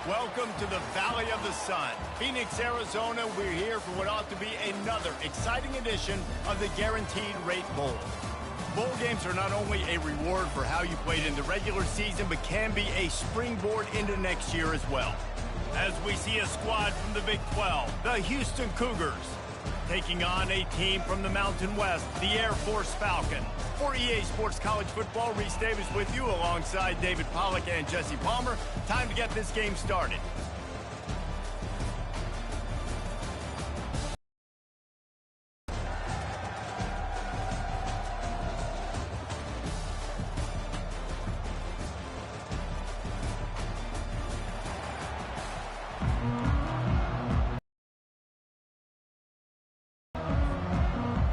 Welcome to the Valley of the Sun. Phoenix, Arizona, we're here for what ought to be another exciting edition of the Guaranteed Rate Bowl. Bowl games are not only a reward for how you played in the regular season, but can be a springboard into next year as well. As we see a squad from the Big 12, the Houston Cougars, taking on a team from the Mountain West, the Air Force Falcons. For EA Sports College Football, Reese Davis with you alongside David Pollack and Jesse Palmer. Time to get this game started.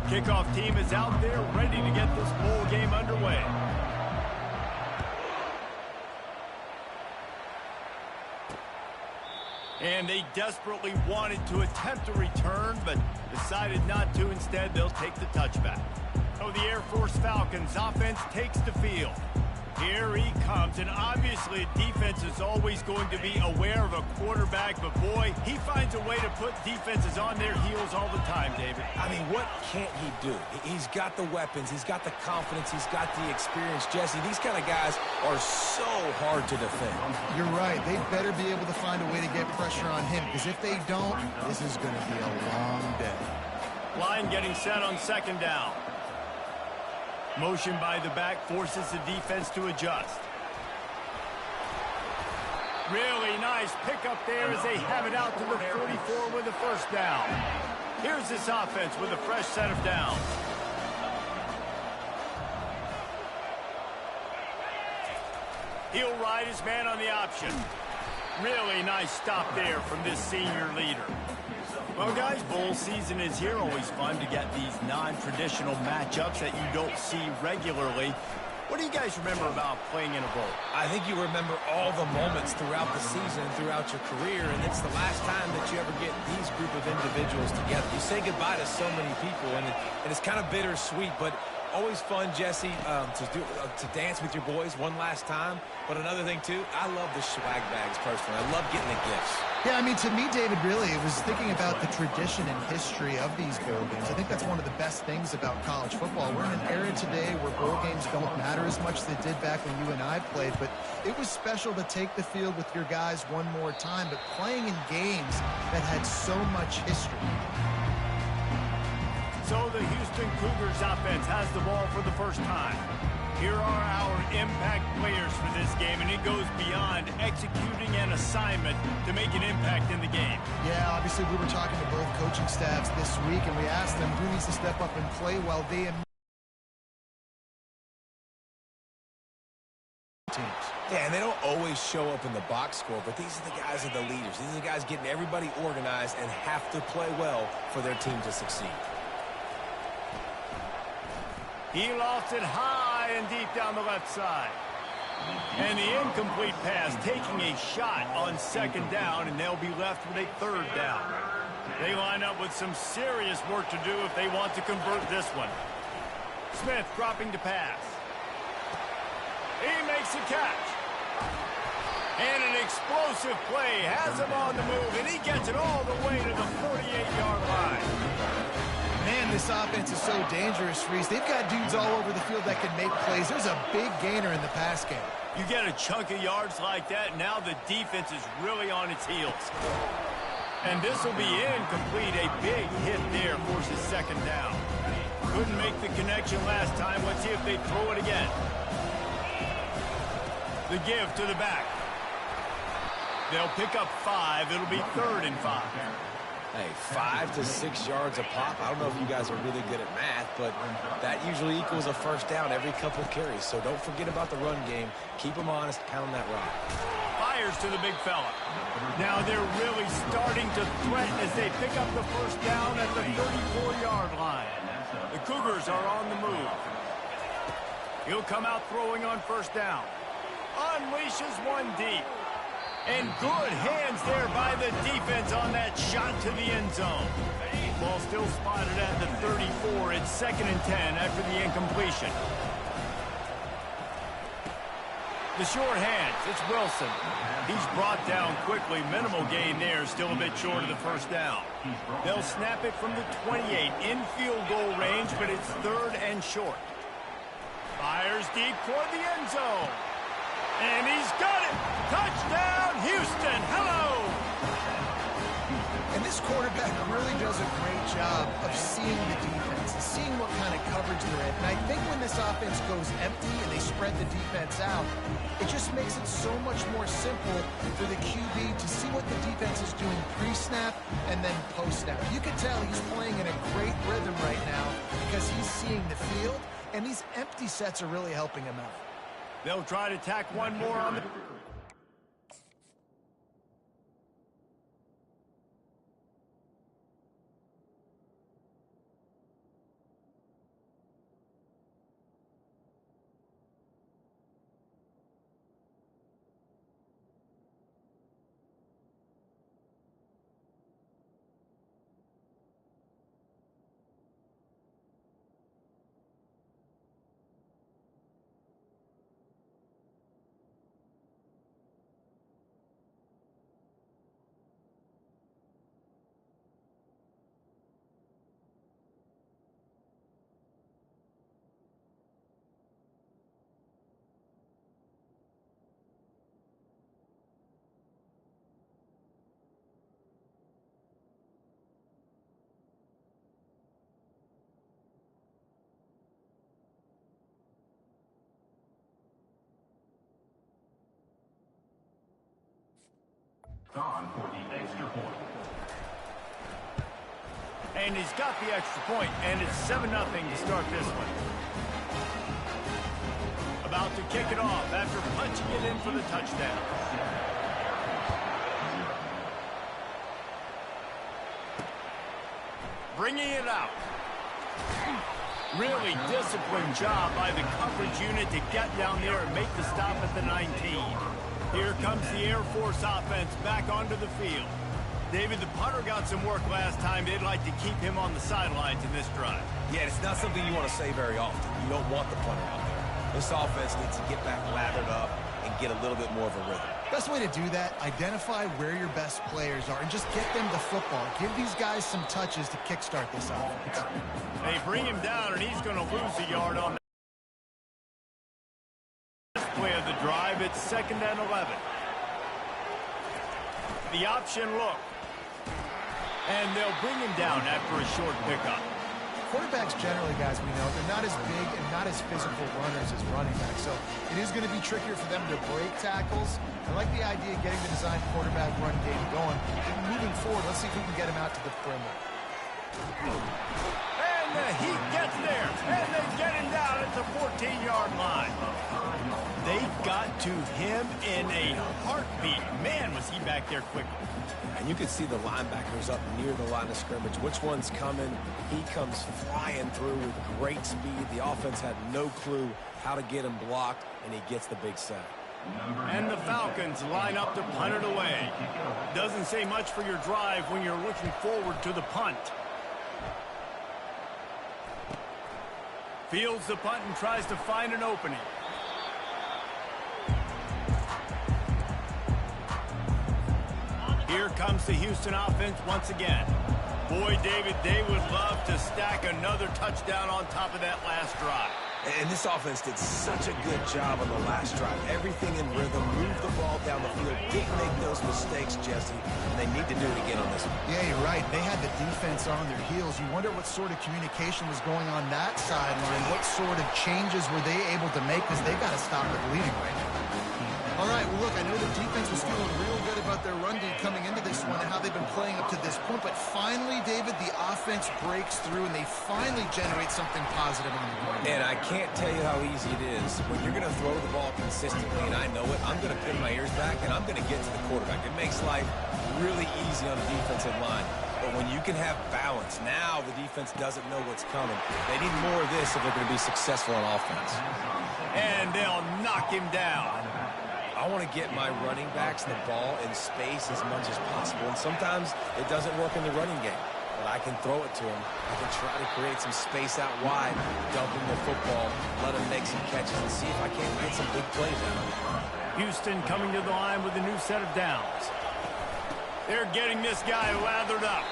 Kickoff team is out there ready to get this bowl game underway. And they desperately wanted to attempt a return, but decided not to. Instead, they'll take the touchback. So the Air Force Falcons offense takes the field. Here he comes, and obviously defense is always going to be aware of a quarterback, but boy, he finds a way to put defenses on their heels all the time, David. I mean, what can't he do? He's got the weapons, he's got the confidence, he's got the experience. Jesse, these kind of guys are so hard to defend. You're right. They better be able to find a way to get pressure on him, because if they don't, this is going to be a long day. Line getting set on second down. Motion by the back forces the defense to adjust. Really nice pickup there as they have it out to the 44 with the first down. Here's this offense with a fresh set of downs. He'll ride his man on the option. Really nice stop there from this senior leader. Well, guys, bowl season is here. Always fun to get these non-traditional matchups that you don't see regularly. What do you guys remember about playing in a bowl? I think you remember all the moments throughout the season, throughout your career, and it's the last time that you ever get these group of individuals together. You say goodbye to so many people, and it's kind of bittersweet, but always fun, Jesse, to dance with your boys one last time. But another thing, too, I love the swag bags, personally. I love getting the gifts. Yeah, I mean, to me, David, really, it was thinking about the tradition and history of these bowl games. I think that's one of the best things about college football. We're in an era today where bowl games don't matter as much as they did back when you and I played, but it was special to take the field with your guys one more time, but playing in games that had so much history. So the Houston Cougars offense has the ball for the first time. Here are our impact players for this game, and it goes beyond executing an assignment to make an impact in the game. Yeah, obviously we were talking to both coaching staffs this week, and we asked them who needs to step up and play well. They teams. Yeah, and they don't always show up in the box score, but these are the guys that are the leaders. These are the guys getting everybody organized and have to play well for their team to succeed. He lost it high and deep down the left side. And the incomplete pass taking a shot on second down, and they'll be left with a third down. They line up with some serious work to do if they want to convert this one. Smith dropping to pass. He makes a catch. And an explosive play has him on the move, and he gets it all the way to the 48-yard line. Man, this offense is so dangerous, Reese. They've got dudes all over the field that can make plays. There's a big gainer in the pass game. You get a chunk of yards like that, now the defense is really on its heels. And this will be incomplete. A big hit there forces second down. Couldn't make the connection last time. Let's see if they throw it again. The give to the back. They'll pick up 5. It'll be 3rd and 5. Hey, 5 to 6 yards a pop. I don't know if you guys are really good at math, but that usually equals a first down every couple carries. So don't forget about the run game. Keep them honest, pound that rock. Fires to the big fella. Now they're really starting to threaten as they pick up the first down at the 34-yard line. The Cougars are on the move. He'll come out throwing on first down. Unleashes one deep. And good hands there by the defense on that shot to the end zone. Ball still spotted at the 34. It's 2nd and 10 after the incompletion. The short hands, it's Wilson. He's brought down quickly. Minimal gain there, still a bit short of the first down. They'll snap it from the 28 in field goal range, but it's 3rd and short. Fires deep toward the end zone. And he's got it! Touchdown, Houston! Hello! And this quarterback really does a great job of seeing the defense, seeing what kind of coverage they're in. And I think when this offense goes empty and they spread the defense out, it just makes it so much more simple for the QB to see what the defense is doing pre-snap and then post-snap. You can tell he's playing in a great rhythm right now because he's seeing the field, and these empty sets are really helping him out. They'll try to tack one more on the... On for the extra point. And he's got the extra point, and it's 7-0 to start this one. About to kick it off after punching it in for the touchdown. Bringing it out. Really disciplined job by the coverage unit to get down there and make the stop at the 19. Here comes the Air Force offense back onto the field. David, the punter got some work last time. They'd like to keep him on the sidelines in this drive. Yeah, it's not something you want to say very often. You don't want the punter out there. This offense needs to get back lathered up and get a little bit more of a rhythm. Best way to do that, identify where your best players are and just get them the football. Give these guys some touches to kickstart this offense. They bring him down, and he's going to lose a yard on play of the drive. It's 2nd and 11. The option look. And they'll bring him down after a short pickup. Quarterbacks generally, guys, we know, they're not as big and not as physical runners as running backs. So it is going to be trickier for them to break tackles. I like the idea of getting the design quarterback run game going. And moving forward, let's see if we can get him out to the perimeter. And the heat gets there. And they get him down at the 14-yard line. They got to him in a heartbeat. Man, was he back there quickly. And you can see the linebackers up near the line of scrimmage. Which one's coming? He comes flying through with great speed. The offense had no clue how to get him blocked, and he gets the big sack. And the Falcons line up to punt it away. Doesn't say much for your drive when you're looking forward to the punt. Fields the punt and tries to find an opening. Here comes the Houston offense once again. Boy, David, they would love to stack another touchdown on top of that last drive. And this offense did such a good job on the last drive. Everything in rhythm, moved the ball down the field, didn't make those mistakes, Jesse, and they need to do it again on this one. Yeah, you're right. They had the defense on their heels. You wonder what sort of communication was going on that sideline. What sort of changes were they able to make, because they got to stop the bleeding right now. All right, well, look, I know the defense was feeling real good about their run D coming into this one and how they've been playing up to this point, but finally, David, the offense breaks through and they finally generate something positive on the ground. And I can't tell you how easy it is. When you're going to throw the ball consistently, and I know it, I'm going to pin my ears back and I'm going to get to the quarterback. It makes life really easy on the defensive line. But when you can have balance, now the defense doesn't know what's coming. They need more of this if they're going to be successful on offense. And they'll knock him down. I want to get my running backs the ball in space as much as possible, and sometimes it doesn't work in the running game. but I can throw it to him. I can try to create some space out wide, dump him the football, let him make some catches, and see if I can't get some big plays out of him. Houston coming to the line with a new set of downs. They're getting this guy lathered up.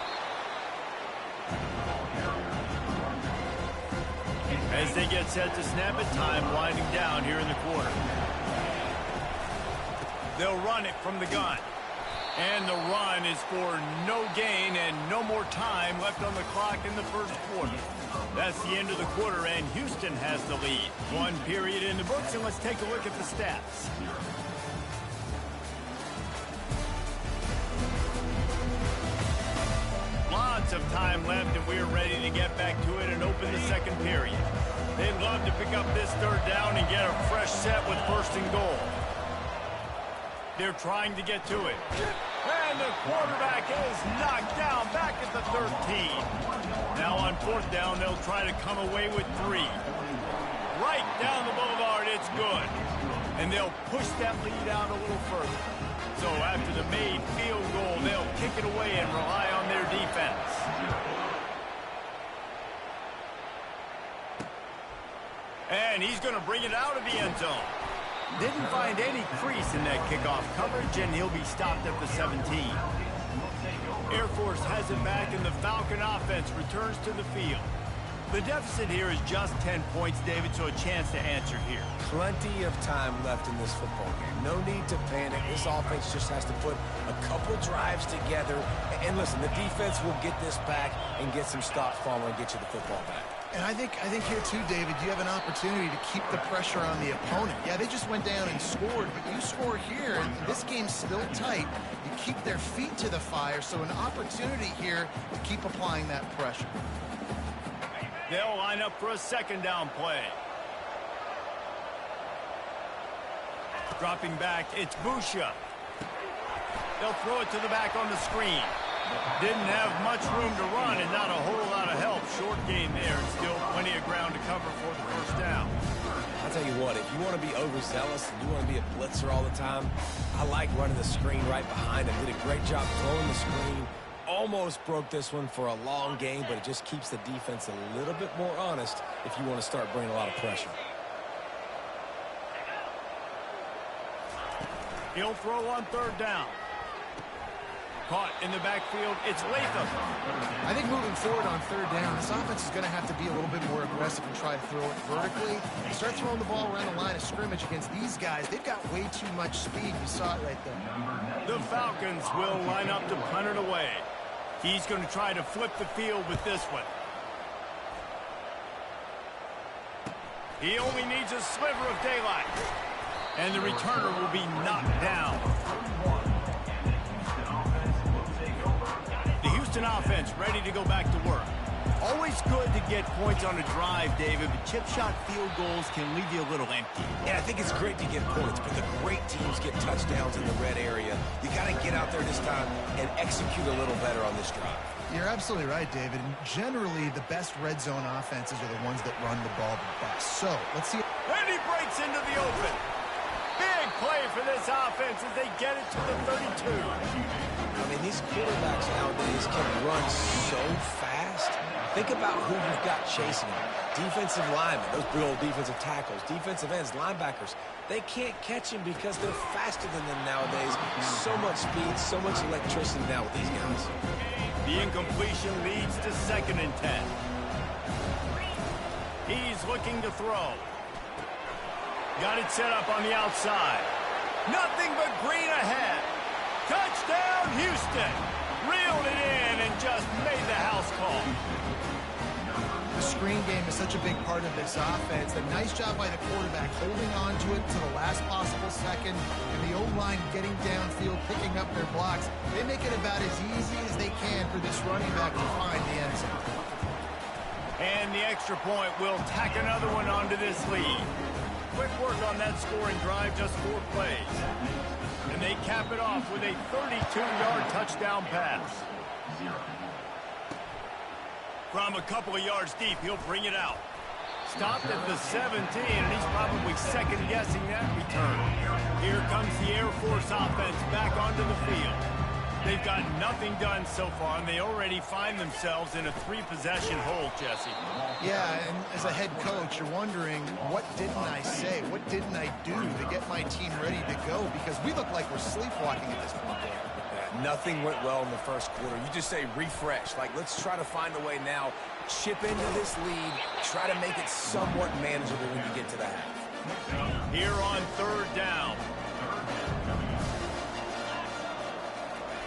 As they get set to snap it, time winding down here in the quarter. They'll run it from the gun. And the run is for no gain and no more time left on the clock in the first quarter. That's the end of the quarter, and Houston has the lead. One period in the books, and let's take a look at the stats. Lots of time left, and we're ready to get back to it and open the second period. They'd love to pick up this third down and get a fresh set with first and goal. They're trying to get to it. And the quarterback is knocked down back at the 13. Now on fourth down, they'll try to come away with 3. Right down the boulevard, it's good. And they'll push that lead out a little further. So after the made field goal, they'll kick it away and rely on their defense. And he's going to bring it out of the end zone. Didn't find any crease in that kickoff coverage, and he'll be stopped at the 17. Air Force has it back, and the Falcon offense returns to the field. The deficit here is just 10 points, David, so a chance to answer here. Plenty of time left in this football game. No need to panic. This offense just has to put a couple drives together. And listen, the defense will get this back and get some stops following and get you the football back. And I think here, too, David, you have an opportunity to keep the pressure on the opponent. Yeah, they just went down and scored, but you score here, and this game's still tight. You keep their feet to the fire, so an opportunity here to keep applying that pressure. They'll line up for a second down play. Dropping back, it's Busha. They'll throw it to the back on the screen. Didn't have much room to run and not a whole lot of help. Short gain there and still plenty of ground to cover for the first down. I'll tell you what, if you want to be overzealous and you want to be a blitzer all the time, I like running the screen right behind him. Did a great job throwing the screen. Almost broke this one for a long game, but it just keeps the defense a little bit more honest if you want to start bringing a lot of pressure. He'll throw on third down. Caught in the backfield, it's Latham. I think moving forward on third down, this offense is going to have to be a little bit more aggressive and try to throw it vertically. Start throwing the ball around the line of scrimmage against these guys. They've got way too much speed. You saw it right there. The Falcons will line up to punt it away. He's going to try to flip the field with this one. He only needs a sliver of daylight. And the returner will be knocked down. The Houston offense ready to go back to work. Always good to get points on a drive, David, but chip shot field goals can leave you a little empty. Yeah, I think it's great to get points, but the great teams get touchdowns in the red area. You got to get out there this time and execute a little better on this drive. You're absolutely right, David. And generally, the best red zone offenses are the ones that run the ball the best. So, let's see. And he breaks into the open. Big play for this offense as they get it to the 32. I mean, these quarterbacks nowadays can run so fast. Think about who you've got chasing them. Defensive linemen, those big old defensive tackles, defensive ends, linebackers. They can't catch him because they're faster than them nowadays. So much speed, so much electricity now with these guys. The incompletion leads to 2nd and 10. He's looking to throw. Got it set up on the outside. Nothing but green ahead. Touchdown, Houston. Reeled it in and just made the house call. The screen game is such a big part of this offense. A nice job by the quarterback holding on to it to the last possible second, and the O-line getting downfield, picking up their blocks. They make it about as easy as they can for this running back to find the end zone. And the extra point will tack another one onto this lead. Quick work on that scoring drive, just 4 plays. And they cap it off with a 32-yard touchdown pass. From a couple of yards deep, he'll bring it out. Stopped at the 17, and he's probably second-guessing that return. Here comes the Air Force offense back onto the field. They've got nothing done so far, and they already find themselves in a 3-possession hole, Jesse. Yeah, and as a head coach, you're wondering, what didn't I say? What didn't I do to get my team ready to go? Because we look like we're sleepwalking at this point. Yeah, nothing went well in the first quarter. You just say refresh. Like, let's try to find a way now, chip into this lead, try to make it somewhat manageable when you get to the half. Here on 3rd down.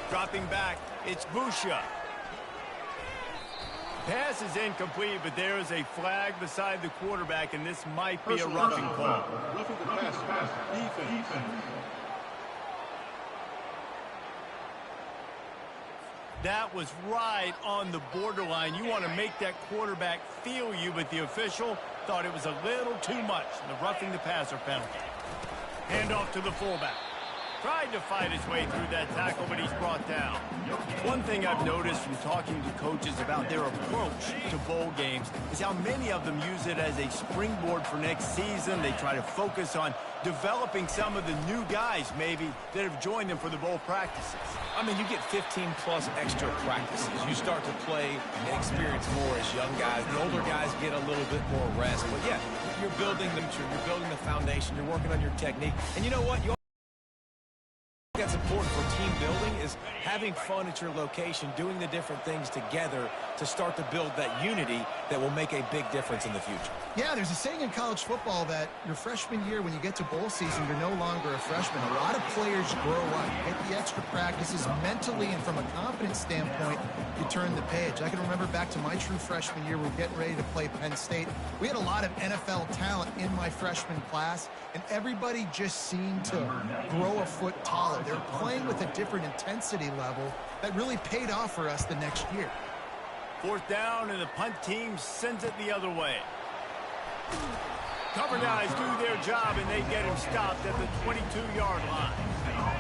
Dropping back, it's Busha. Pass is incomplete, but there is a flag beside the quarterback, and this might be a roughing call. Roughing the pass. Defense. That was right on the borderline. You want to make that quarterback feel you, but the official thought it was a little too much. The roughing the passer penalty. Handoff to the fullback. Tried to fight his way through that tackle, but he's brought down. One thing I've noticed from talking to coaches about their approach to bowl games is how many of them use it as a springboard for next season. They try to focus on developing some of the new guys, maybe, that have joined them for the bowl practices. I mean, you get 15-plus extra practices. You start to play and experience more as young guys. The older guys get a little bit more rest. But, yeah, you're building the future. You're building the foundation. You're working on your technique. And you know what? That's important for team building is having fun at your location, doing the different things together to start to build that unity that will make a big difference in the future. Yeah, there's a saying in college football that your freshman year, when you get to bowl season, you're no longer a freshman. A lot of players grow up, get the extra practices mentally, and from a confidence standpoint, you turn the page. I can remember back to my true freshman year, we were getting ready to play Penn State. We had a lot of NFL talent in my freshman class, and everybody just seemed to grow a foot taller. They were playing with a different intensity level that really paid off for us the next year. 4th down, and the punt team sends it the other way. Cover guys do their job, and they get him stopped at the 22-yard line.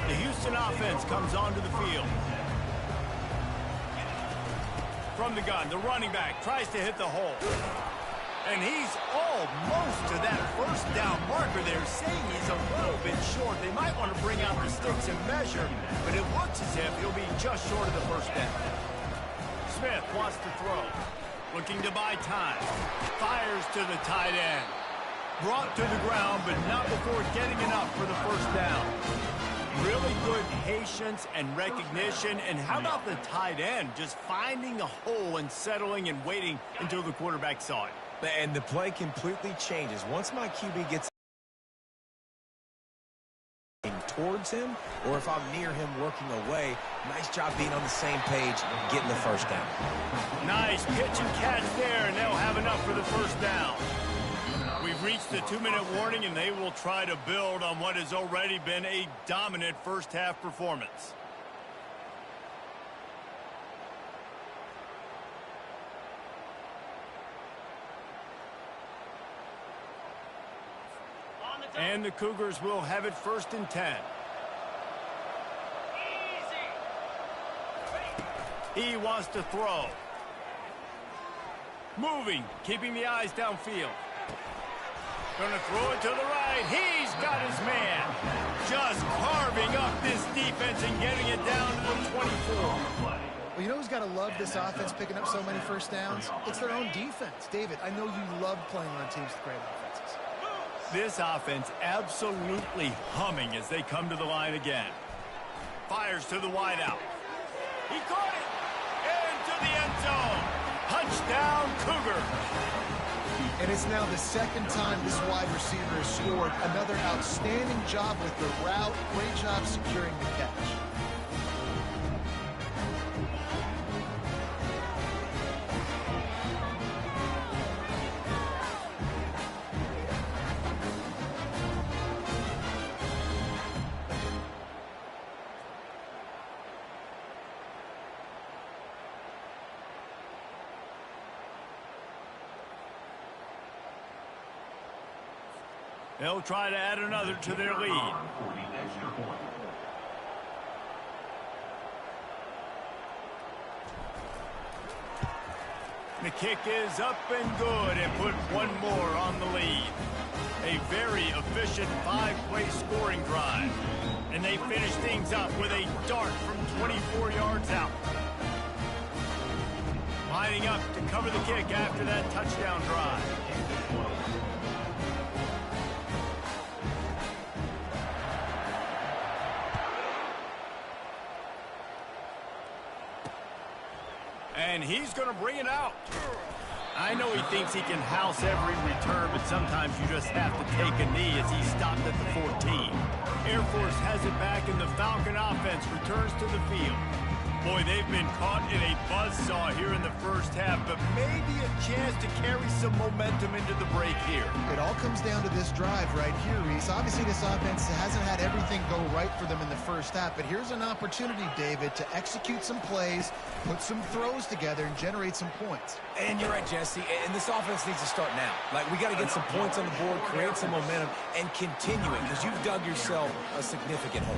The Houston offense comes onto the field. From the gun, the running back tries to hit the hole. And he's almost to that 1st down marker there, saying he's a little bit short. They might want to bring out the sticks and measure, but it looks as if he'll be just short of the 1st down. Smith wants to throw. Looking to buy time. Fires to the tight end. Brought to the ground, but not before getting enough for the 1st down. Really good patience and recognition. And how about the tight end just finding a hole and settling and waiting until the quarterback saw it? And the play completely changes. Once my QB gets towards him, or if I'm near him working away, nice job being on the same page, getting the 1st down. Nice pitch and catch there, and they'll have enough for the 1st down. We've reached the 2-minute warning, and they will try to build on what has already been a dominant first-half performance. And the Cougars will have it 1st and 10. He wants to throw. Moving, keeping the eyes downfield. Gonna throw it to the right. He's got his man. Just carving up this defense and getting it down to the 24. Well, you know who's got to love this offense picking up so many 1st downs? It's their own defense. David, I know you love playing on teams with great offenses. This offense absolutely humming as they come to the line again. Fires to the wideout. He caught it! Into the end zone. Touchdown, Cougar. And it's now the 2nd time this wide receiver has scored. Another outstanding job with the route. Great job securing the catch. They'll try to add another to their lead. The kick is up and good and put one more on the lead. A very efficient 5-play scoring drive. And they finish things up with a dart from 24 yards out. Lining up to cover the kick after that touchdown drive. And he's going to bring it out. I know he thinks he can house every return, but sometimes you just have to take a knee as he stopped at the 14. Air Force has it back, and the Falcon offense returns to the field. Boy, they've been caught in a buzzsaw here in the first half, but maybe a chance to carry some momentum into the break here. It all comes down to this drive right here, Reese. Obviously, this offense hasn't had everything go right for them in the first half, but here's an opportunity, David, to execute some plays, put some throws together, and generate some points. And you're right, Jesse, and this offense needs to start now. Like, we got to get some points on the board, create some momentum, and continue it, because you've dug yourself a significant hole.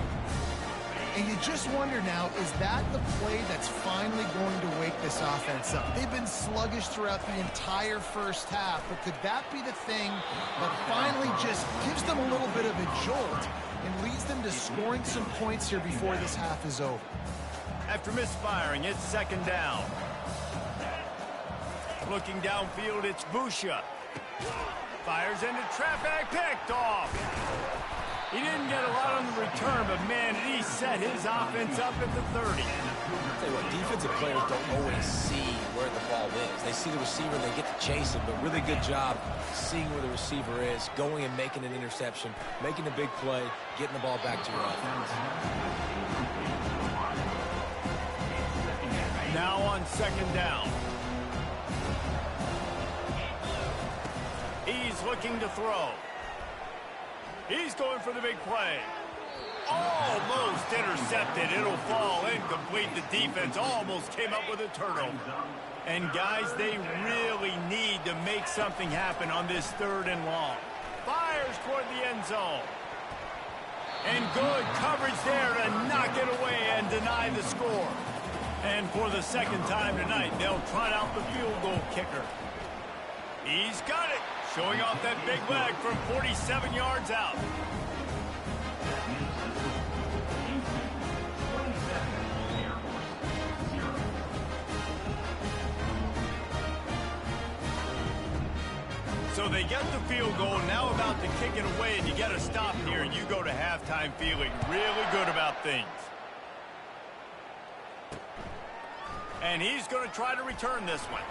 And you just wonder now, is that the play that's finally going to wake this offense up? They've been sluggish throughout the entire first half, but could that be the thing that finally just gives them a little bit of a jolt and leads them to scoring some points here before this half is over? After misfiring, it's second down. Looking downfield, it's Busha. Fires into traffic, picked off. He didn't get a lot on the return, but, man, he set his offense up at the 30. I'll tell you what, defensive players don't always see where the ball is. They see the receiver, they get to chase him, but really good job seeing where the receiver is, going and making an interception, making a big play, getting the ball back to your offense. Now on second down. He's looking to throw. He's going for the big play. Almost intercepted. It'll fall incomplete. The defense almost came up with a turnover. And, guys, they really need to make something happen on this 3rd and long. Fires toward the end zone. And good coverage there to knock it away and deny the score. And for the second time tonight, they'll trot out the field goal kicker. He's got it. Showing off that big leg from 47 yards out. So they get the field goal, now about to kick it away, and you get a stop here, and you go to halftime feeling really good about things. And he's going to try to return this one.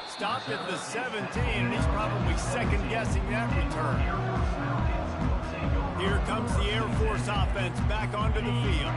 Stopped at the 17, and he's probably second-guessing that return. Here comes the Air Force offense back onto the field.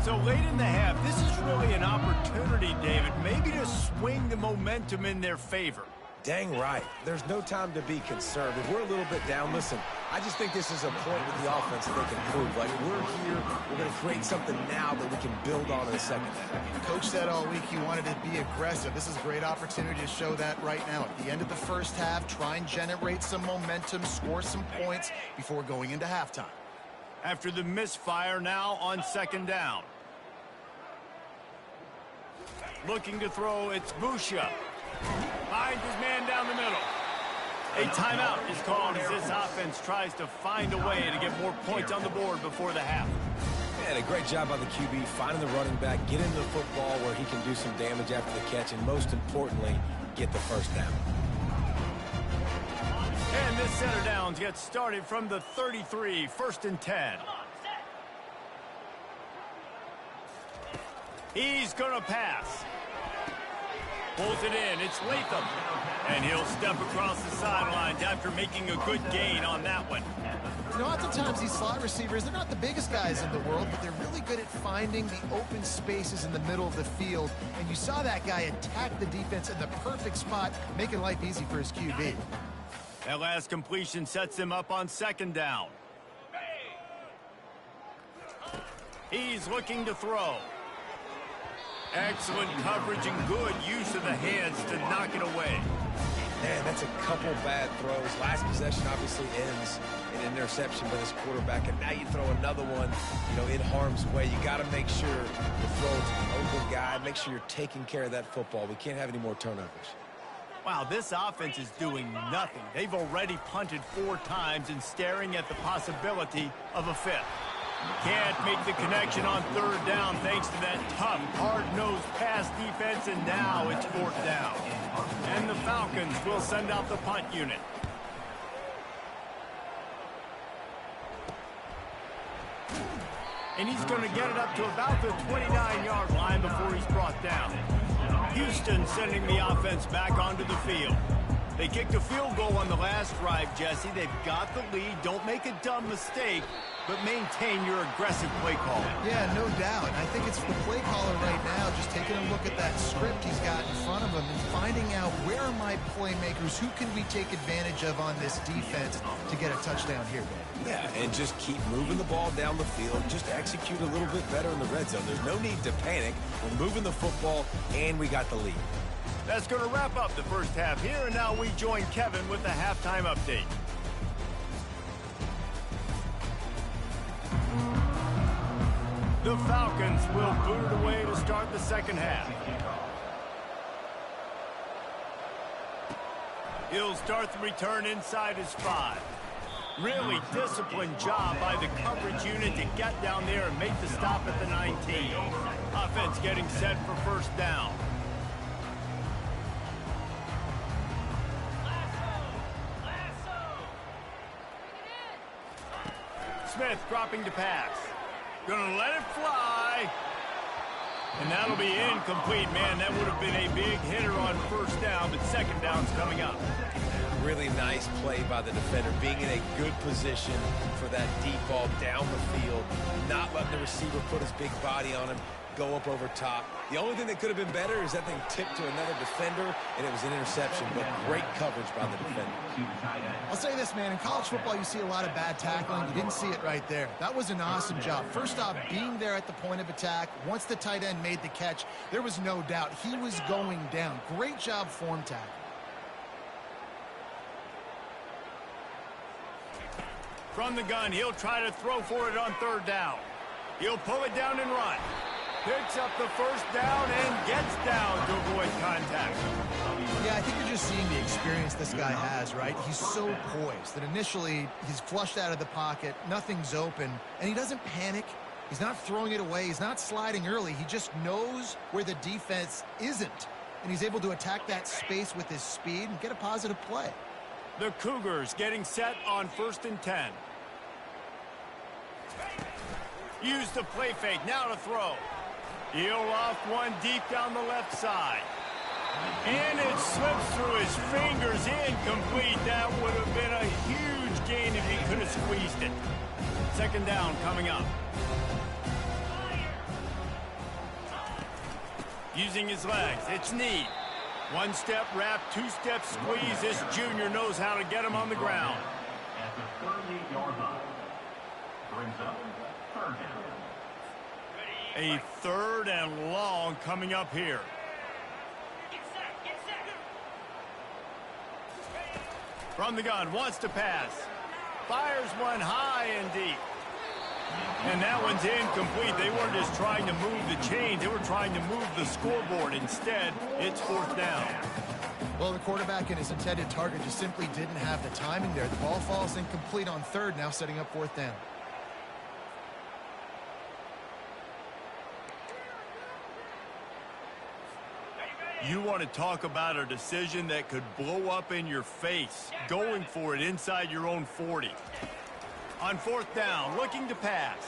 So late in the half, this is really an opportunity, David, maybe to swing the momentum in their favor. Dang right. There's no time to be concerned. If we're a little bit down, listen, I just think this is a point with the offense that they can prove. Like, we're here, we're going to create something now that we can build on in the second half. Coach said all week he wanted to be aggressive. This is a great opportunity to show that right now. At the end of the first half, try and generate some momentum, score some points before going into halftime. After the misfire, now on second down. Looking to throw, it's Busha. Finds his man down the middle. A timeout is called as this offense tries to find a way to get more points on the board before the half. Man, a great job by the QB, finding the running back, get into the football where he can do some damage after the catch, and most importantly, get the first down. And this center downs gets started from the 33, 1st and 10. He's going to pass. Pulls it in. It's Latham. And he'll step across the sidelines after making a good gain on that one. You know, oftentimes these slot receivers, they're not the biggest guys in the world, but they're really good at finding the open spaces in the middle of the field. And you saw that guy attack the defense in the perfect spot, making life easy for his QB. That last completion sets him up on second down. He's looking to throw. Excellent coverage and good use of the hands to knock it away. Man, that's a couple bad throws. Last possession obviously ends in an interception by this quarterback, and now you throw another one, in harm's way. You got to make sure you throw it to the open guy. Make sure you're taking care of that football. We can't have any more turnovers. Wow, this offense is doing nothing. They've already punted 4 times and staring at the possibility of a 5th. Can't make the connection on 3rd down thanks to that tough, hard-nosed pass defense, and now it's 4th down. And the Falcons will send out the punt unit. And he's going to get it up to about the 29-yard line before he's brought down. Houston sending the offense back onto the field. They kicked a field goal on the last drive, Jesse. They've got the lead. Don't make a dumb mistake, but maintain your aggressive play call. Yeah, no doubt. I think it's the play caller right now just taking a look at that script he's got in front of him and finding out where are my playmakers, who can we take advantage of on this defense to get a touchdown here. Yeah, and just keep moving the ball down the field. Just execute a little bit better in the red zone. There's no need to panic. We're moving the football, and we got the lead. That's going to wrap up the first half here, and now we join Kevin with the halftime update. The Falcons will boot it away to start the second half. He'll start the return inside his 5. Really disciplined job by the coverage unit to get down there and make the stop at the 19. Offense getting set for 1st down. Smith dropping to pass. Gonna let it fly. And that'll be incomplete. Man, that would have been a big hitter on 1st down, but 2nd down's coming up. Really nice play by the defender, being in a good position for that deep ball down the field, not letting the receiver put his big body on him, go up over top. The only thing that could have been better is that thing tipped to another defender, and it was an interception, but great coverage by the defender. I'll say this, man. In college football, you see a lot of bad tackling. You didn't see it right there. That was an awesome job. First off, being there at the point of attack. Once the tight end made the catch, there was no doubt he was going down. Great job form tackle. From the gun, he'll try to throw for it on 3rd down. He'll pull it down and run. Picks up the 1st down and gets down to avoid contact. Yeah, I think you're just seeing the experience this guy has, right? He's so poised that initially he's flushed out of the pocket, nothing's open, and he doesn't panic. He's not throwing it away. He's not sliding early. He just knows where the defense isn't, and he's able to attack that space with his speed and get a positive play. The Cougars getting set on 1st and 10. Use the play fake, now to throw. He'll off one deep down the left side. And it slips through his fingers, incomplete. That would have been a huge gain if he could have squeezed it. 2nd down coming up. Using his legs, it's Need. 1-step wrap, 2-step squeeze. This junior knows how to get him on the ground. At the 38-yard line. Brings up 3rd down. A 3rd and long coming up here. From the gun, wants to pass. Fires one high and deep. And that one's incomplete. They weren't just trying to move the chain. They were trying to move the scoreboard. Instead, it's 4th down. Well, the quarterback and his intended target just simply didn't have the timing there. The ball falls incomplete on 3rd, now setting up 4th down. You want to talk about a decision that could blow up in your face, going for it inside your own 40. On 4th down, looking to pass.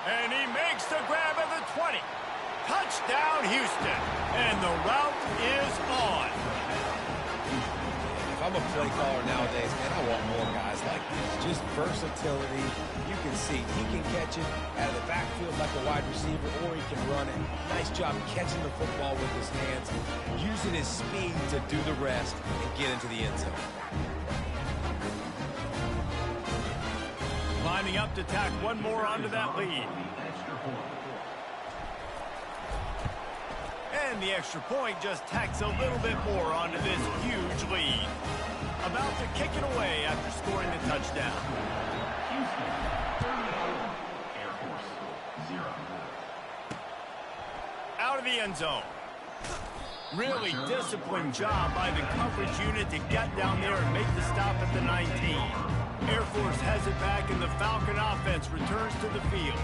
And he makes the grab at the 20. Touchdown, Houston. And the route is on. If I'm a play caller nowadays, man, I want more guys like this. Just versatility. You can see he can catch it out of the backfield like a wide receiver, or he can run it. Nice job catching the football with his hands, using his speed to do the rest and get into the end zone. Lining up to tack one more onto that lead. And the extra point just tacks a little bit more onto this huge lead. About to kick it away after scoring the touchdown. Houston, 30. Air Force, 0. Out of the end zone. Really disciplined job by the coverage unit to get down there and make the stop at the 19. Air Force has it back, and the Falcon offense returns to the field.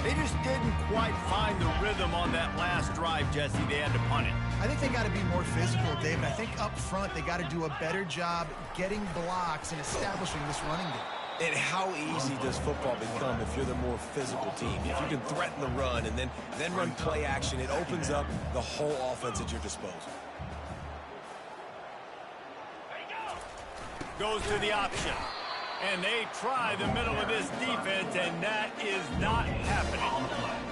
They just didn't quite find the rhythm on that last drive, Jesse. They had to punt it. I think they got to be more physical, David. I think up front they got to do a better job getting blocks and establishing this running game. And how easy does football become if you're the more physical team? If you can threaten the run and then run play action, it opens up the whole offense at your disposal. Goes to the option. And they try the middle of this defense, and that is not happening.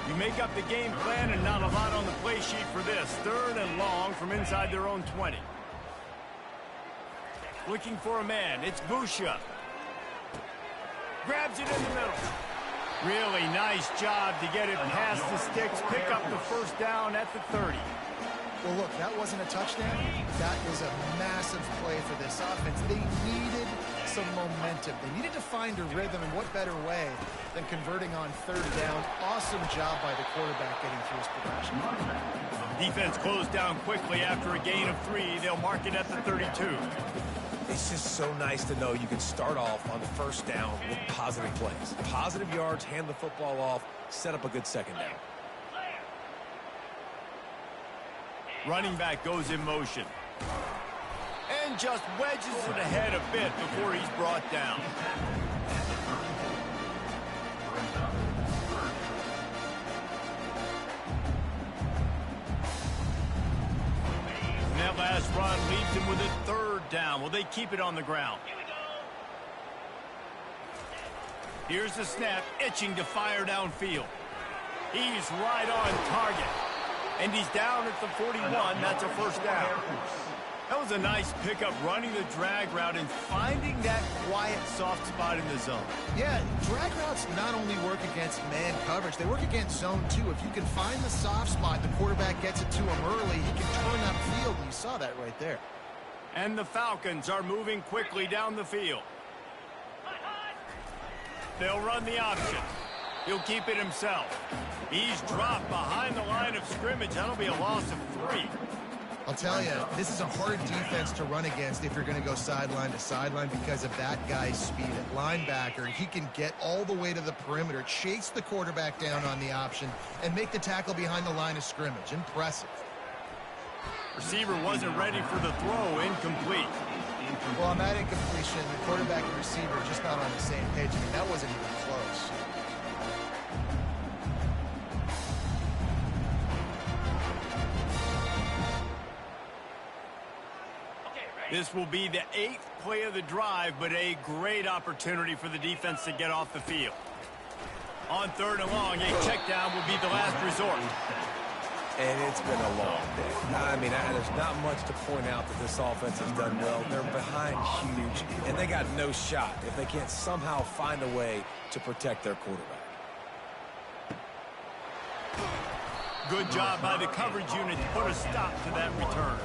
You make up the game plan and not a lot on the play sheet for this. 3rd and long from inside their own 20. Looking for a man. It's Busha. Grabs it in the middle. Really nice job to get it past the sticks. Pick up the first down at the 30. Well, look, that wasn't a touchdown. That was a massive play for this offense. They needed some momentum. They needed to find a rhythm, and what better way than converting on 3rd down. Awesome job by the quarterback getting through his progression. Defense closed down quickly after a gain of 3. They'll mark it at the 32. It's just so nice to know you can start off on 1st down with positive plays. Positive yards, hand the football off, set up a good 2nd down. Running back goes in motion. And just wedges it ahead a bit before he's brought down. And that last run leaves him with a 3rd down. Will they keep it on the ground? Here's the snap, itching to fire downfield. He's right on target. And he's down at the 41. That's a 1st down. That was a nice pickup, running the drag route and finding that quiet, soft spot in the zone. Yeah, drag routes not only work against man coverage, they work against zone too. If you can find the soft spot, the quarterback gets it to him early, he can turn upfield, and you saw that right there. And the Falcons are moving quickly down the field. They'll run the option. He'll keep it himself. He's dropped behind the line of scrimmage. That'll be a loss of 3. I'll tell you, this is a hard defense to run against if you're going to go sideline to sideline because of that guy's speed. At linebacker, he can get all the way to the perimeter, chase the quarterback down on the option, and make the tackle behind the line of scrimmage. Impressive. Receiver wasn't ready for the throw. Incomplete. Well, on that incompletion, the quarterback and receiver are just not on the same page. I mean, that wasn't even close. This will be the 8th play of the drive, but a great opportunity for the defense to get off the field. On 3rd and long, a check down will be the last resort. And it's been a long day. I mean, there's not much to point out that this offense has done well. They're behind huge, and they got no shot if they can't somehow find a way to protect their quarterback. Good job by the coverage unit to put a stop to that return.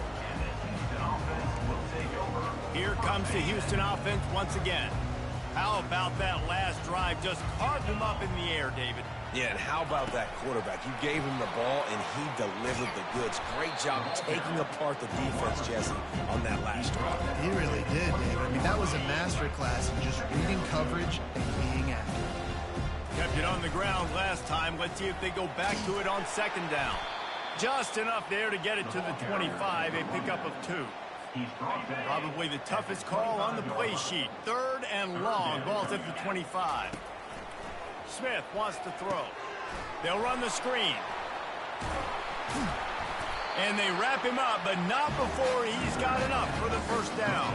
Here comes the Houston offense once again. How about that last drive? Just carved him up in the air, David. Yeah, and how about that quarterback? You gave him the ball, and he delivered the goods. Great job taking apart the defense, Jesse, on that last drive. He really did, David. I mean, that was a masterclass in just reading coverage and being accurate. Kept it on the ground last time. Let's see if they go back to it on 2nd down. Just enough there to get it to the 25, a pickup of 2. Probably the toughest call on the play sheet. 3rd and long. Ball's at the 25. Smith wants to throw. They'll run the screen. And they wrap him up, but not before he's got enough for the 1st down.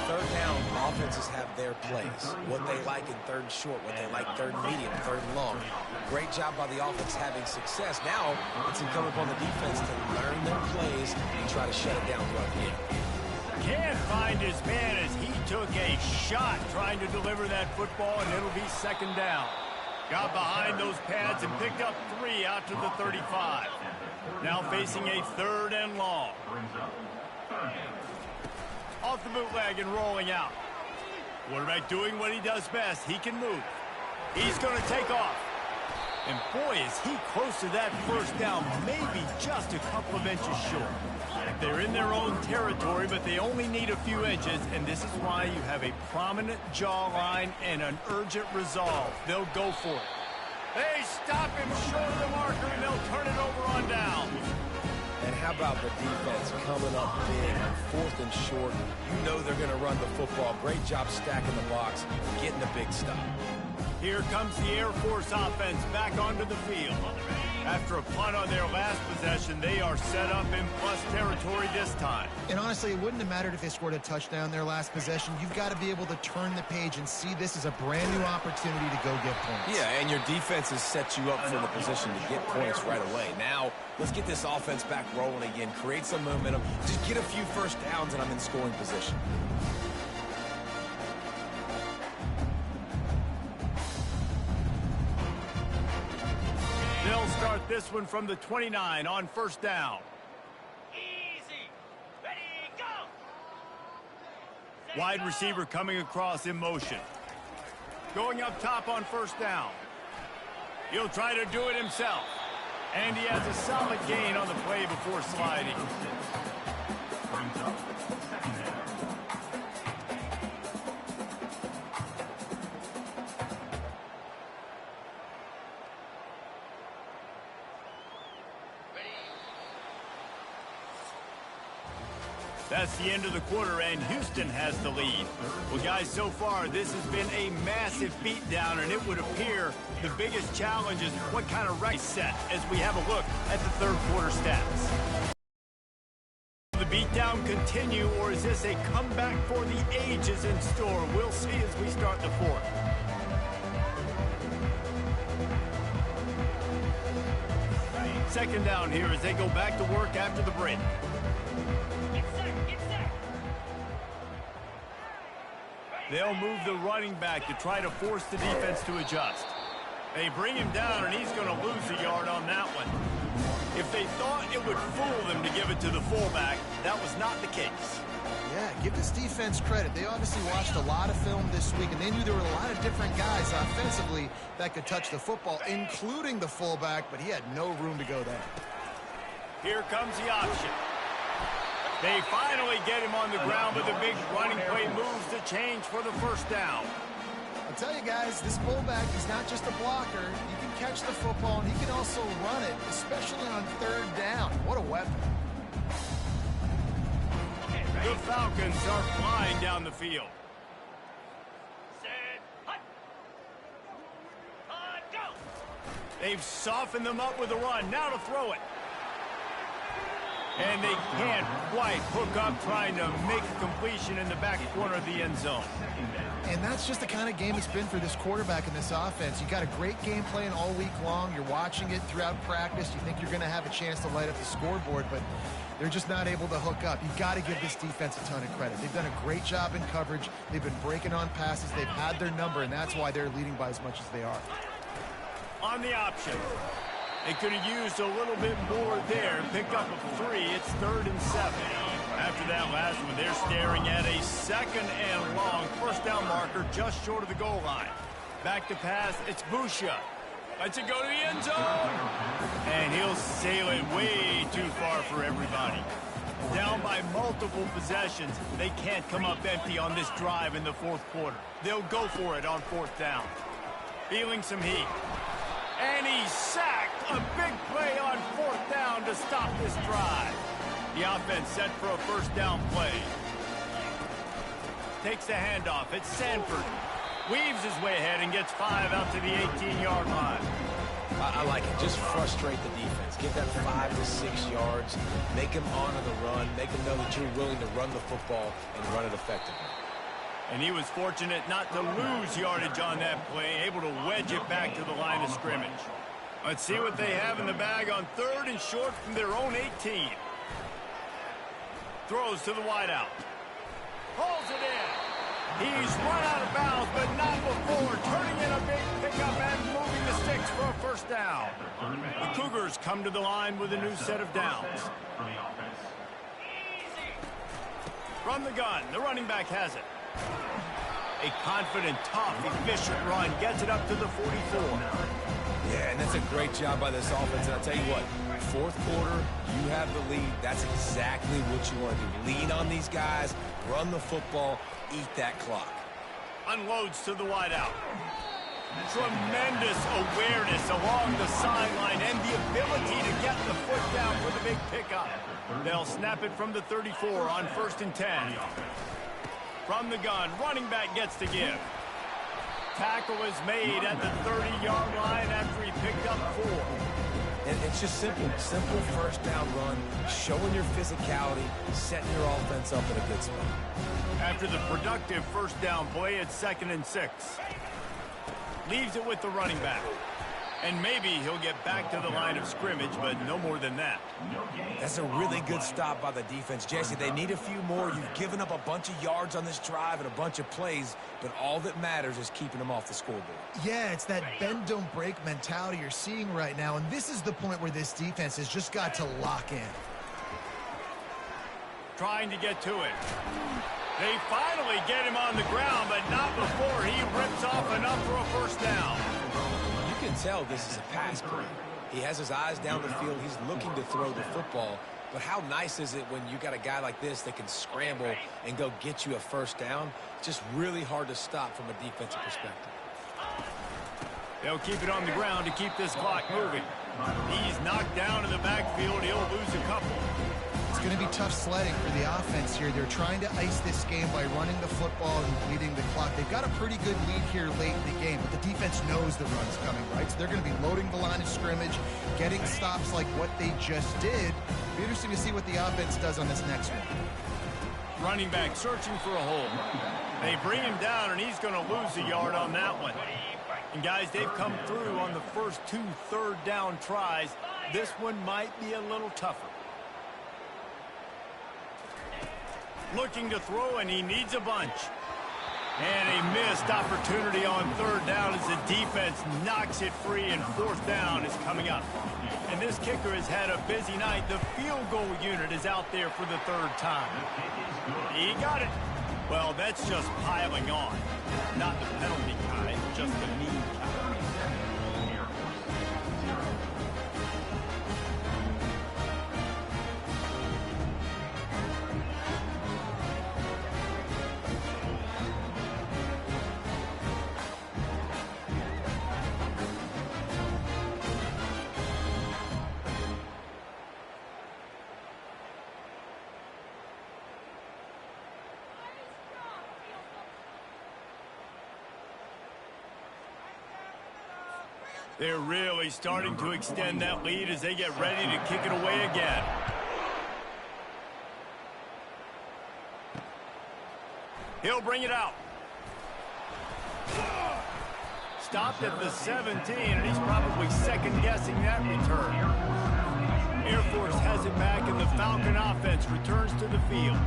3rd down, offenses have their plays. What they like in 3rd and short, what they like 3rd and medium, 3rd and long. Great job by the offense having success. Now it's incumbent upon the defense to learn their plays and try to shut it down throughout the game. Can't find his man as he took a shot trying to deliver that football, and it'll be 2nd down. Got behind those pads and picked up 3 out to the 35. Now facing a 3rd and long. Off the bootleg and rolling out. Quarterback doing what he does best. He can move. He's going to take off. And boy, is he close to that first down, maybe just a couple of inches short. They're in their own territory, but they only need a few inches, and this is why you have a prominent jawline and an urgent resolve. They'll go for it. They stop him short of the marker, and they'll turn it over on down. And how about the defense coming up big on 4th and short? You know they're going to run the football. Great job stacking the box, getting the big stop. Here comes the Air Force offense back onto the field. After a punt on their last possession, they are set up in plus territory this time. And honestly, it wouldn't have mattered if they scored a touchdown their last possession. You've got to be able to turn the page and see this as a brand new opportunity to go get points. Yeah, and your defense has set you up for the position to get points right away. Now, let's get this offense back rolling again, create some momentum, just get a few first downs, and I'm in scoring position. They'll start this one from the 29 on 1st down. Easy. Ready, go. Wide receiver coming across in motion. Going up top on 1st down. He'll try to do it himself. And he has a solid gain on the play before sliding. That's the end of the quarter, and Houston has the lead. Well, guys, so far, this has been a massive beatdown, and it would appear the biggest challenge is what kind of race set as we have a look at the 3rd quarter stats. Will the beatdown continue, or is this a comeback for the ages in store? We'll see as we start the 4th. Second down here as they go back to work after the break. They'll move the running back to try to force the defense to adjust. They bring him down, and he's going to lose a yard on that one. If they thought it would fool them to give it to the fullback, that was not the case. Yeah, give this defense credit. They obviously watched a lot of film this week, and they knew there were a lot of different guys offensively that could touch the football, including the fullback, but he had no room to go there. Here comes the option. They finally get him on the ground, but the big running play moves the change for the 1st down. I'll tell you guys, this fullback is not just a blocker. He can catch the football, and he can also run it, especially on 3rd down. What a weapon. The Falcons are flying down the field. Set. Hut. Go. They've softened them up with a run. Now to throw it. And they can't quite hook up trying to make a completion in the back corner of the end zone. And that's just the kind of game it's been for this quarterback in this offense. You got a great game plan all week long. You're watching it throughout practice. You think you're going to have a chance to light up the scoreboard, but they're just not able to hook up. You've got to give this defense a ton of credit. They've done a great job in coverage. They've been breaking on passes. They've had their number, and that's why they're leading by as much as they are. On the option. They could have used a little bit more there. Pick up a 3. It's 3rd and 7. After that last one, they're staring at a 2nd and long. 1st down marker just short of the goal line. Back to pass. It's Busha. Lets it go to the end zone. And he'll sail it way too far for everybody. Down by multiple possessions. They can't come up empty on this drive in the 4th quarter. They'll go for it on 4th down. Feeling some heat. And he's sacked. A big play on 4th down to stop this drive. The offense set for a 1st down play. Takes the handoff. It's Sanford. Weaves his way ahead and gets 5 out to the 18-yard line. I like it. Just frustrate the defense. Give them 5 to 6 yards. Make them honor the run. Make them know that you're willing to run the football and run it effectively. And he was fortunate not to lose yardage on that play, able to wedge it back to the line of scrimmage. Let's see what they have in the bag on 3rd and short from their own 18. Throws to the wideout. Pulls it in. He's run out of bounds, but not before. Turning in a big pickup and moving first down. The Cougars come to the line with a new set of downs. From the gun, the running back has it. A confident, tough, efficient run gets it up to the 44. Yeah, and that's a great job by this offense. And I'll tell you what, fourth quarter, you have the lead. That's exactly what you want to do. Lean on these guys, run the football, eat that clock. Unloads to the wideout. Tremendous awareness along the sideline and the ability to get the foot down for the big pickup. They'll snap it from the 34 on 1st and 10. From the gun, running back gets to give. Tackle is made at the 30-yard line after he picked up 4. And it's just simple first down run, showing your physicality, setting your offense up in a good spot. After the productive first down play, it's 2nd and 6. Leaves it with the running back. And maybe he'll get back to the line of scrimmage, but no more than that. That's a really good stop by the defense. Jesse, they need a few more. You've given up a bunch of yards on this drive and a bunch of plays, but all that matters is keeping them off the scoreboard. Yeah, it's that bend, don't break mentality you're seeing right now, and this is the point where this defense has just got to lock in. Trying to get to it. They finally get him on the ground, but not before he rips off enough for a first down. You can tell this is a pass play. He has his eyes down the field. He's looking to throw the football. But how nice is it when you got a guy like this that can scramble and go get you a first down? It's just really hard to stop from a defensive perspective. They'll keep it on the ground to keep this clock moving. He's knocked down in the backfield. He'll lose a couple. It's going to be tough sledding for the offense here. They're trying to ice this game by running the football and bleeding the clock. They've got a pretty good lead here late in the game, but the defense knows the run's coming, right? So they're going to be loading the line of scrimmage, getting stops like what they just did. It'll be interesting to see what the offense does on this next one. Running back searching for a hole. They bring him down, and he's going to lose a yard on that one. And, guys, they've come through on the first 2 third-down tries. This one might be a little tougher. Looking to throw, and he needs a bunch. And a missed opportunity on 3rd down as the defense knocks it free, and 4th down is coming up. And this kicker has had a busy night. The field goal unit is out there for the 3rd time. He got it. Well, that's just piling on. Not the penalty kind, just the mean kind. They're really starting to extend that lead as they get ready to kick it away again. He'll bring it out. Stopped at the 17, and he's probably second-guessing that return. Air Force has it back, and the Falcon offense returns to the field.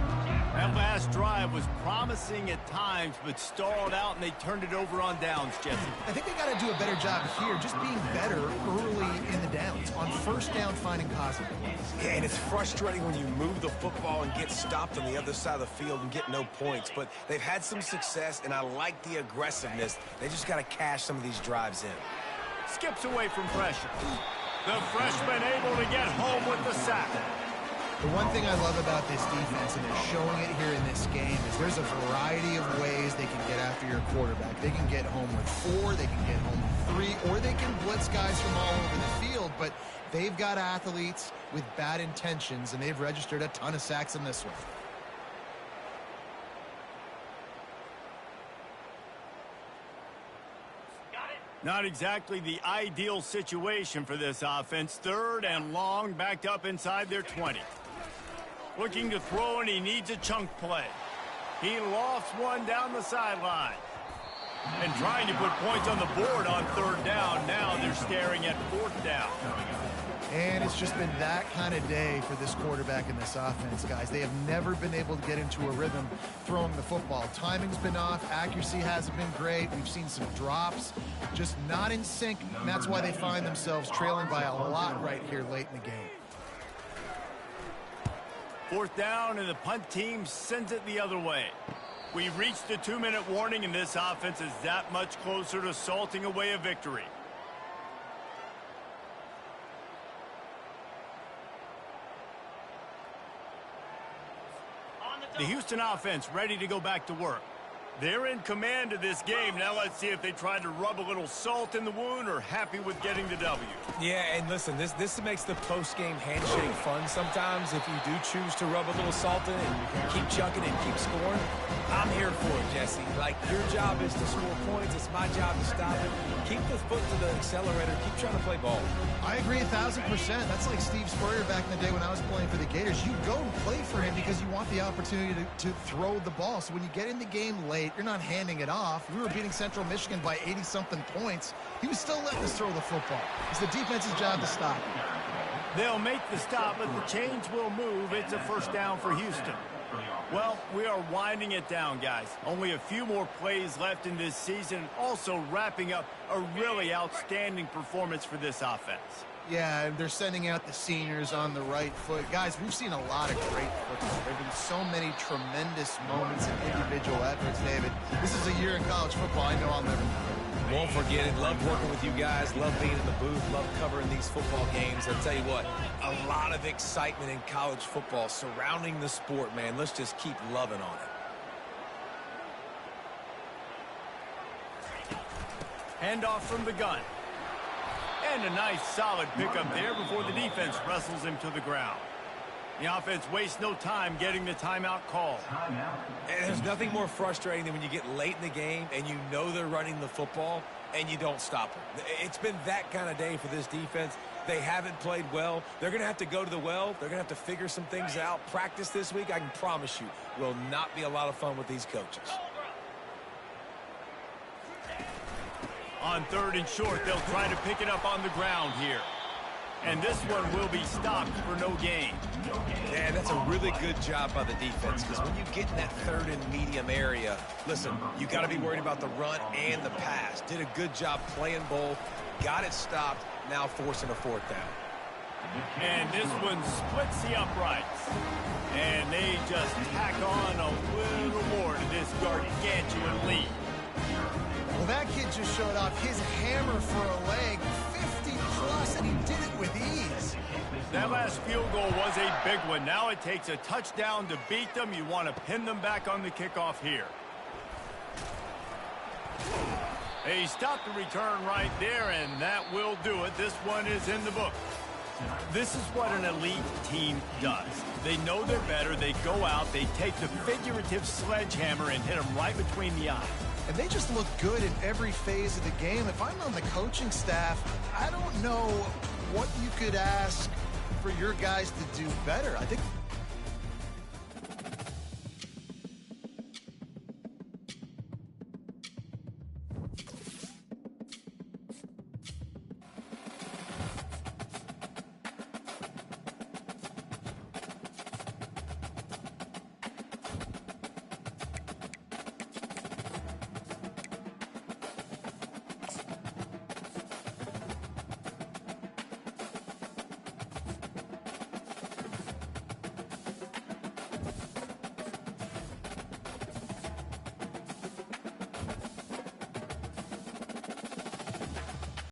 That last drive was promising at times, but stalled out, and they turned it over on downs, Jesse. I think they got to do a better job here, just being better early in the downs. On 1st down, finding positive. Yeah, and it's frustrating when you move the football and get stopped on the other side of the field and get no points. But they've had some success, and I like the aggressiveness. They just got to cash some of these drives in. Skips away from pressure. The freshman able to get home with the sack. The one thing I love about this defense, and they're showing it here in this game, is there's a variety of ways they can get after your quarterback. They can get home with 4, they can get home with 3, or they can blitz guys from all over the field. But they've got athletes with bad intentions, and they've registered a ton of sacks in this one. Not exactly the ideal situation for this offense. 3rd and long, backed up inside their 20. Looking to throw, and he needs a chunk play. He lofts one down the sideline. And trying to put points on the board on 3rd down. Now they're staring at 4th down. And it's just been that kind of day for this quarterback and this offense, guys. They have never been able to get into a rhythm throwing the football. Timing's been off. Accuracy hasn't been great. We've seen some drops, just not in sync. And that's why they find themselves trailing by a lot right here late in the game. 4th down, and the punt team sends it the other way. We've reached the 2-minute warning, and this offense is that much closer to salting away a victory. The Houston offense ready to go back to work. They're in command of this game. Now let's see if they try to rub a little salt in the wound or happy with getting the W. Yeah, and listen, this makes the post-game handshake fun sometimes if you do choose to rub a little salt in it and keep chucking and keep scoring. I'm here for it, Jesse. Like, your job is to score points. It's my job to stop it. Keep the foot to the accelerator. Keep trying to play ball. I agree 1,000%. That's like Steve Spurrier back in the day when I was playing for the Gators. You go and play for him because you want the opportunity to throw the ball. So when you get in the game late, you're not handing it off. We were beating Central Michigan by 80-something points. He was still letting us throw the football. It's the defense's job to stop. They'll make the stop, but the chains will move. It's a 1st down for Houston. Well, we are winding it down, guys. Only a few more plays left in this season. Also wrapping up a really outstanding performance for this offense. Yeah, and they're sending out the seniors on the right foot. Guys, we've seen a lot of great football. There have been so many tremendous moments and individual efforts, David. This is a year in college football I know I'll never forget. Won't forget it. Love working with you guys. Love being in the booth. Love covering these football games. I'll tell you what, a lot of excitement in college football surrounding the sport, man. Let's just keep loving on it. Handoff from the gun. And a nice solid pickup there before the defense wrestles him to the ground. The offense wastes no time getting the timeout call. And there's nothing more frustrating than when you get late in the game and you know they're running the football and you don't stop them. It's been that kind of day for this defense. They haven't played well. They're going to have to go to the well. They're going to have to figure some things out. Practice this week, I can promise you, will not be a lot of fun with these coaches. On 3rd and short, they'll try to pick it up on the ground here. And this one will be stopped for no gain. Yeah, that's a really good job by the defense, because when you get in that 3rd and medium area, listen, you got to be worried about the run and the pass. Did a good job playing both, got it stopped, now forcing a 4th down. And this one splits the uprights. And they just tack on a little more to this gargantuan lead. Well, that kid just showed off his hammer for a leg, 50-plus, and he did it with ease. That last field goal was a big one. Now it takes a touchdown to beat them. You want to pin them back on the kickoff here. They stopped the return right there, and that will do it. This one is in the book. This is what an elite team does. They know they're better. They go out. They take the figurative sledgehammer and hit them right between the eyes. And they just look good in every phase of the game. If I'm on the coaching staff, I don't know what you could ask for your guys to do better. I think